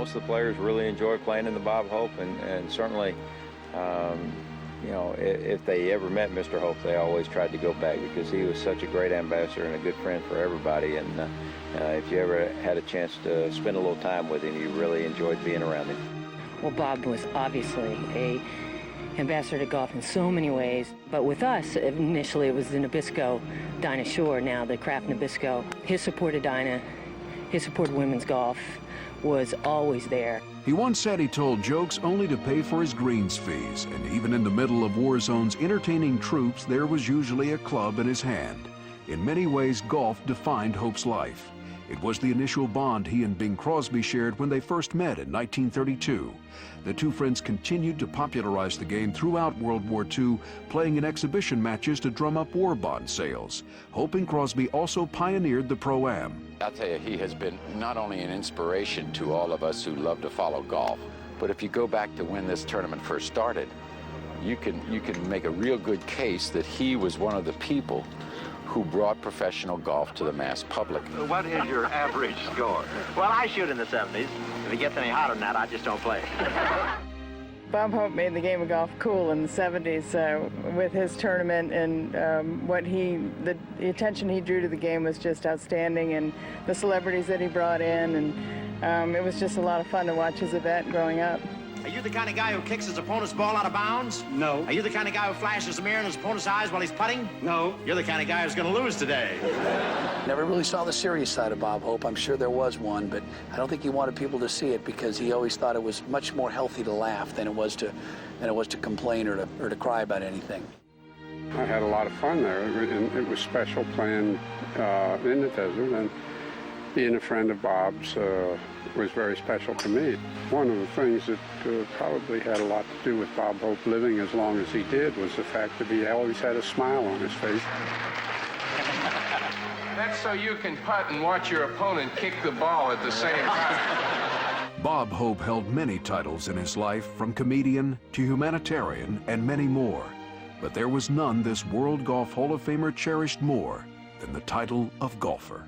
most of the players really enjoy playing in the Bob Hope, and certainly, you know, if they ever met Mr. Hope, they always tried to go back because he was such a great ambassador and a good friend for everybody. And if you ever had a chance to spend a little time with him, you really enjoyed being around him. Well, Bob was obviously a ambassador to golf in so many ways, but with us, initially it was the Nabisco, Dinah Shore, now the Kraft Nabisco. His support of Dinah, his support of women's golf was always there. He once said he told jokes only to pay for his greens fees, and even in the middle of war zones entertaining troops, there was usually a club in his hand. In many ways, golf defined Hope's life. It was the initial bond he and Bing Crosby shared when they first met in 1932. The two friends continued to popularize the game throughout World War II, playing in exhibition matches to drum up war bond sales. Hope and Crosby also pioneered the Pro-Am. I'll tell you, he has been not only an inspiration to all of us who love to follow golf, but if you go back to when this tournament first started, you can make a real good case that he was one of the people who brought professional golf to the mass public. What is your average score? Well, I shoot in the 70s. If it gets any hotter than that, I just don't play. Bob Hope made the game of golf cool in the 70s with his tournament, and the attention he drew to the game was just outstanding, and the celebrities that he brought in, and it was just a lot of fun to watch his event growing up. Are you the kind of guy who kicks his opponent's ball out of bounds? No. Are you the kind of guy who flashes a mirror in his opponent's eyes while he's putting? No. You're the kind of guy who's going to lose today. Never really saw the serious side of Bob Hope. I'm sure there was one, but I don't think he wanted people to see it because he always thought it was much more healthy to laugh than it was to complain or to cry about anything. I had a lot of fun there. It was special playing in the desert, and being a friend of Bob's was very special to me. One of the things that probably had a lot to do with Bob Hope living as long as he did was the fact that he always had a smile on his face. That's so you can putt and watch your opponent kick the ball at the same time. Bob Hope held many titles in his life, from comedian to humanitarian and many more. But there was none this World Golf Hall of Famer cherished more than the title of golfer.